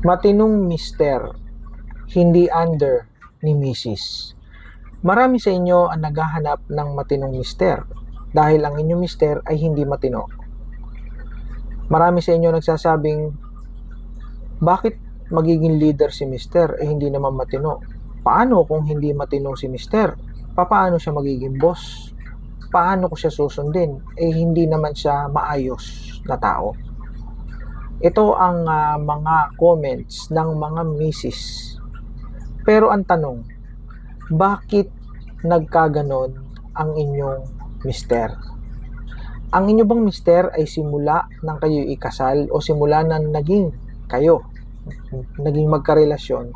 Matinong mister, hindi under ni Mrs. Marami sa inyo ang naghahanap ng matinong mister dahil ang inyong mister ay hindi matino. Marami sa inyo nagsasabing, bakit magiging leader si mister hindi naman matino? Paano kung hindi matino si mister? Paano siya magiging boss? Paano ko siya susundin? Hindi naman siya maayos na tao. Ito ang mga comments ng mga misis. Pero ang tanong, bakit nagkaganon ang inyong mister? Ang inyo bang mister ay simula nang kayo ikasal o simula nang naging magkarelasyon,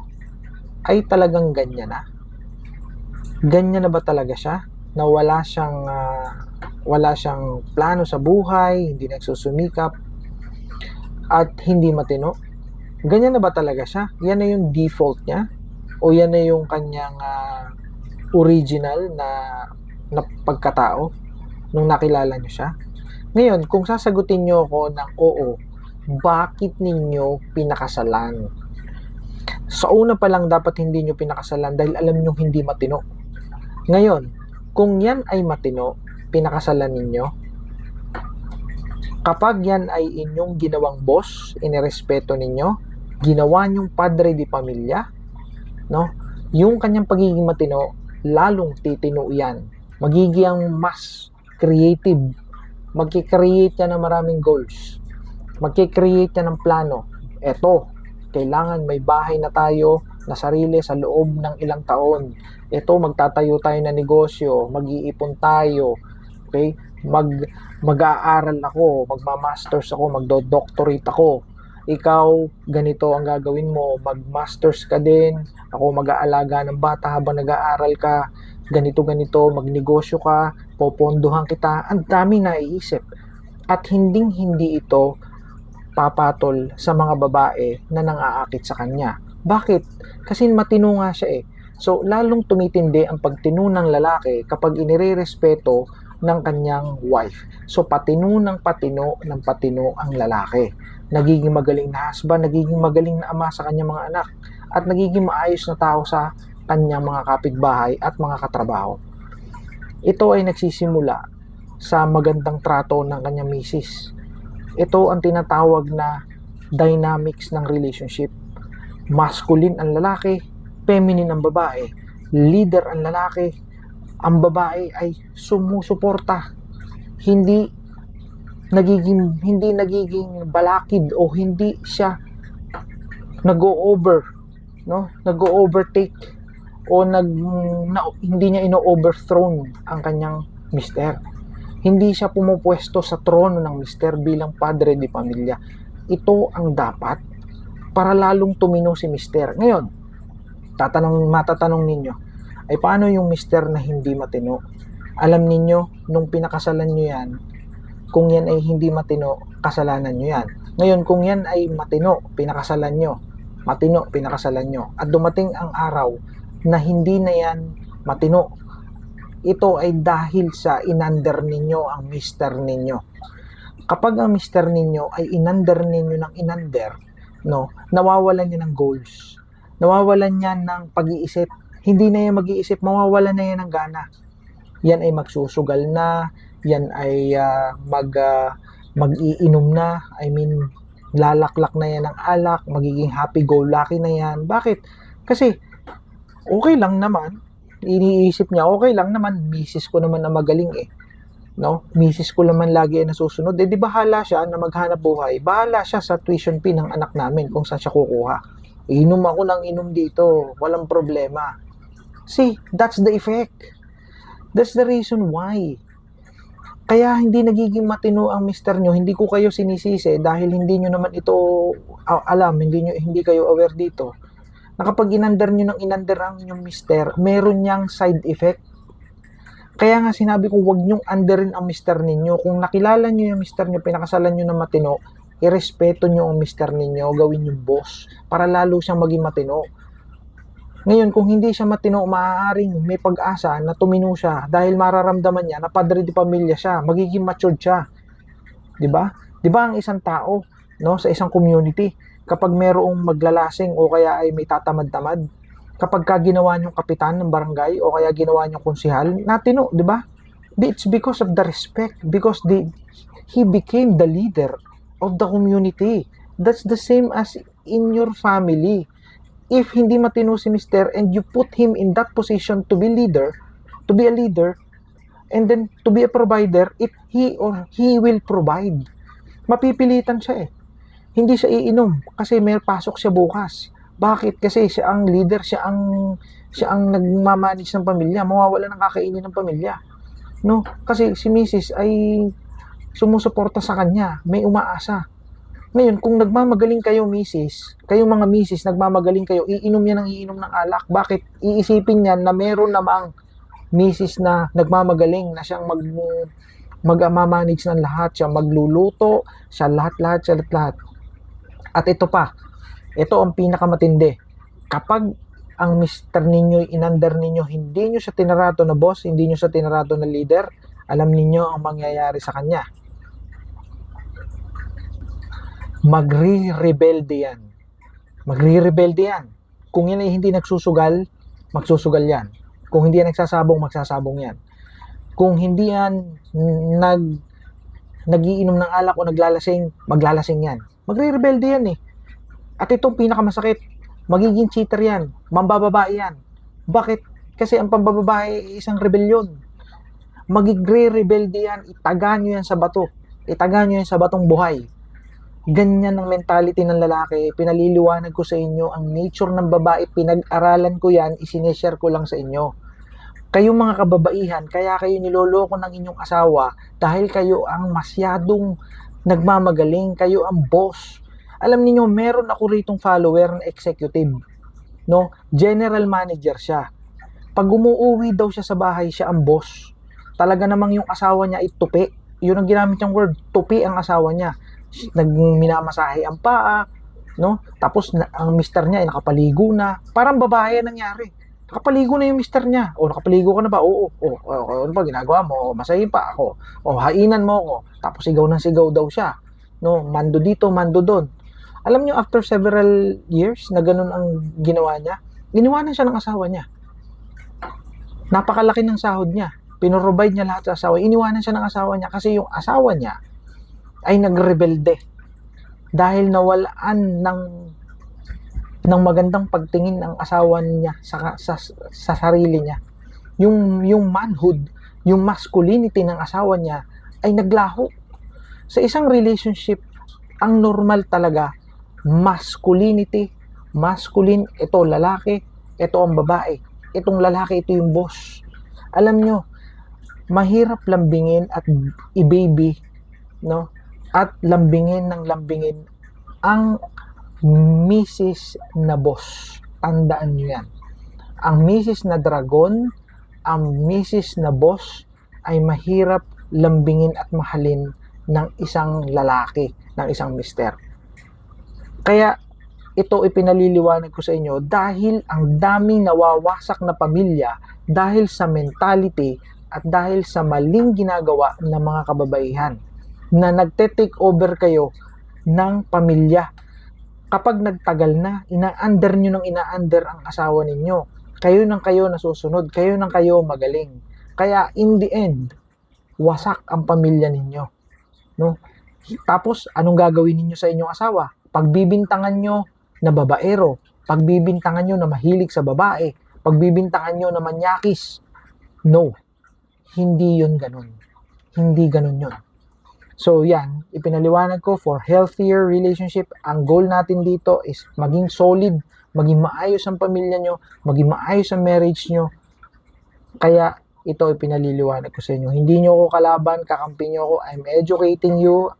ay talagang ganyan na? Ganyan na ba talaga siya? Na wala siyang plano sa buhay, hindi nagsusumikap, at hindi matino? Ganyan na ba talaga siya? Yan na yung default niya? O yan na yung kanyang original na pagkatao nung nakilala niyo siya? Ngayon, kung sasagutin niyo ako ng oo, bakit ninyo pinakasalan? Sa una pa lang dapat hindi niyo pinakasalan dahil alam niyo hindi matino. Ngayon, kung yan ay matino, pinakasalan ninyo. Kapag yan ay inyong ginawang boss, inirespeto ninyo, ginawa niyong padre di pamilya, no? Yung kanyang pagiging matino, lalong titino yan. Magiging mas creative. Magkikreate yan ng maraming goals. Magkikreate yan ng plano. Eto, kailangan may bahay na tayo na sarili sa loob ng ilang taon. Ito, magtatayo tayo na negosyo, mag-iipon tayo, okay? Mag-aaral ako, magma-masters ako, magdo-doctorate ako. Ikaw, ganito ang gagawin mo, mag-masters ka din, ako mag-aalaga ng bata habang nag-aaral ka, ganito, magnegosyo ka, popondohan kita. Ang daming naiisip. At hindi ito papatol sa mga babae na nang-aakit sa kanya. Bakit? Kasi matino nga siya So, lalong tumitindi ang pagtino ng lalaki kapag inirerespeto ng kanyang wife. So, patino ng patino ang lalaki. Nagiging magaling na husband, nagiging magaling na ama sa kanyang mga anak, at nagiging maayos na tao sa kanyang mga kapitbahay at mga katrabaho. Ito ay nagsisimula sa magandang trato ng kanyang misis. Ito ang tinatawag na dynamics ng relationship. Masculine ang lalaki, feminine ang babae. Leader ang lalaki, ang babae ay sumusuporta. Hindi nagiging balakid o hindi siya nag-overtake o hindi niya ino-overthrown ang kanyang mister. Hindi siya pumupwesto sa trono ng mister bilang padre di pamilya. Ito ang dapat para lalong tumino si mister. Ngayon, matatanong ninyo, ay paano yung mister na hindi matino? Alam ninyo, nung pinakasalan nyo yan, kung yan ay hindi matino, kasalanan nyo yan. Ngayon, kung yan ay matino, pinakasalan nyo. Matino, pinakasalan nyo. At dumating ang araw na hindi na yan matino. Ito ay dahil sa inander ninyo ang mister ninyo. Kapag ang mister ninyo ay inander ninyo ng inander, nawawalan niya ng goals. Nawawalan niya ng pag-iisip. Hindi na yan mag-iisip, mawawalan na yan ng gana. Yan ay magsusugal na, yan ay mag-iinom na, lalaklak na yan ng alak, magiging happy-go-lucky na yan. Bakit? Kasi, okay lang naman, iniisip niya, okay lang naman, misis ko naman na magaling misis ko naman lagi ay nasusunod. Di bahala siya na maghanap buhay, bahala siya sa tuition fee ng anak namin kung saan siya kukuha. Inom ako ng inom dito, walang problema. See, that's the effect. That's the reason why. Kaya hindi nagiging matino ang mister nyo. Hindi ko kayo sinisisi dahil hindi nyo naman ito alam, hindi kayo aware dito. Na kapag inander nyo ng inander ang inyong mister, meron niyang side effect. Kaya nga sinabi ko, huwag nyong underin ang mister ninyo. Kung nakilala nyo yung mister nyo, pinakasalan nyo ng matino, irespeto nyo ang mister ninyo, gawin yung boss para lalo siyang maging matino. Ngayon, kung hindi siya matino, maaaring may pag-asa na tumino siya dahil mararamdaman niya na padre di pamilya siya, magiging matured siya. 'Di ba? 'Di ba ang isang tao, sa isang community, kapag merong maglalasing o kaya ay may tatamad-tamad, kapag ka ginawa niyong kapitan ng barangay o kaya ginawa niyong konsihal, natino, di ba? It's because of the respect, because he became the leader of the community. That's the same as in your family. If hindi matino si Mr. and you put him in that position to be a leader, and then to be a provider, he will provide. Mapipilitan siya eh. Hindi siya iinom kasi may pasok siya bukas. Bakit? Kasi siya ang leader, siya ang nagmamanage ng pamilya, mawawala ng kakainin ng pamilya. No? Kasi si Mrs. ay sumusuporta sa kanya, may umaasa. Ngayon, kung nagmamagaling kayo, kayong mga Mrs., nagmamagaling kayo, iinom yan ng iinom ng alak. Bakit? Iisipin niyan na meron namang Mrs. na nagmamagaling na siyang mag-manage ng lahat, siya magluluto, siya lahat. At ito pa, ito ang pinakamatindi. Kapag ang Mr. ninyo, inander ninyo, hindi nyo siya tinarato na boss, hindi nyo siya tinarato na leader, alam ninyo ang mangyayari sa kanya. Magre-rebelde yan. Kung yan ay hindi nagsusugal, magsusugal yan. Kung hindi yan nagsasabong, magsasabong yan. Kung hindi yan nagiinom ng alak o naglalasing, maglalasing yan. Magre-rebelde yan eh. At itong pinakamasakit, magiging cheater yan, mambababae yan. Bakit? Kasi ang pambababae ay isang rebelyon. Magigre-rebelde yan, itaga nyo yan sa bato. Itaga nyo yan sa batong buhay. Ganyan ang mentality ng lalaki. Pinaliliwanag ko sa inyo ang nature ng babae. Pinag-aralan ko yan, isineshare ko lang sa inyo. Kayong mga kababaihan, kaya kayo niloloko ng inyong asawa dahil kayo ang masyadong nagmamagaling, kayo ang boss. Alam niyo, meron ako ritong follower na executive, no? General manager siya. Pag umuwi daw siya sa bahay, siya ang boss. Talaga namang yung asawa niya ay tupi. Yun ang ginamit niyang word, tupi ang asawa niya. Minamasahe ang paa, no? Tapos ang mister niya ay nakapaligo na. Parang babae nangyari. Nakapaligo na yung mister niya. O, nakapaligo ka na ba? Oo. Ano ba ginagawa mo? Masahin pa ako. O, hainan mo ako. Tapos sigaw daw siya. No, mando dito, mando doon. Alam niyo, after several years na ganun ang ginawa niya, iniwanan siya ng asawa niya. Napakalaki ng sahod niya. Pinrovide niya lahat sa asawa. Iniwanan siya ng asawa niya kasi yung asawa niya ay nagrebelde dahil nawalaan ng magandang pagtingin ng asawa niya sa sarili niya. Yung manhood, yung masculinity ng asawa niya ay naglaho. Sa isang relationship, ang normal talaga, masculine, ito lalaki, ito ang babae. Itong lalaki, ito yung boss. Alam nyo, mahirap lambingin at i-baby, no? At lambingin ang Mrs. na boss. Tandaan nyo yan. Ang Mrs. na dragon, ang Mrs. na boss ay mahirap lambingin at mahalin ng isang lalaki, ng isang mister. Kaya ito ipinaliliwanag ko sa inyo dahil ang daming nawawasak na pamilya dahil sa mentality at dahil sa maling ginagawa ng mga kababaihan na nagte-take over kayo ng pamilya. Kapag nagtagal na, ina-under nyo ng ina-under ang asawa ninyo. Kayo nang kayo nasusunod, kayo nang kayo magaling. Kaya in the end, wasak ang pamilya ninyo. No? Tapos, anong gagawin ninyo sa inyong asawa? Pagbibintangan nyo na babaero, pagbibintangan nyo na mahilig sa babae, pagbibintangan nyo na manyakis. No, hindi yun ganun. Hindi ganun yun. So yan, ipinaliwanag ko for healthier relationship. Ang goal natin dito is maging solid, maging maayos ang pamilya nyo, maging maayos ang marriage nyo. Kaya ito ipinaliliwanag ko sa inyo. Hindi nyo ako kalaban, kakampi nyo ako. I'm educating you.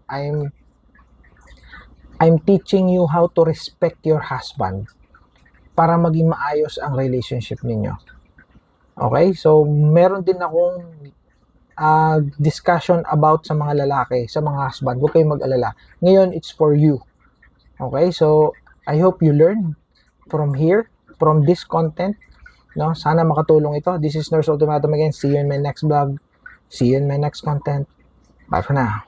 I'm teaching you how to respect your husband para maging maayos ang relationship ninyo. Okay? So, meron din akong discussion about sa mga lalaki, sa mga husband. Huwag kayong mag-alala. Ngayon, it's for you. Okay? So, I hope you learn from here, from this content. No? Sana makatulong ito. This is Nurse Ultimatum again. See you in my next vlog. See you in my next content. Bye for now.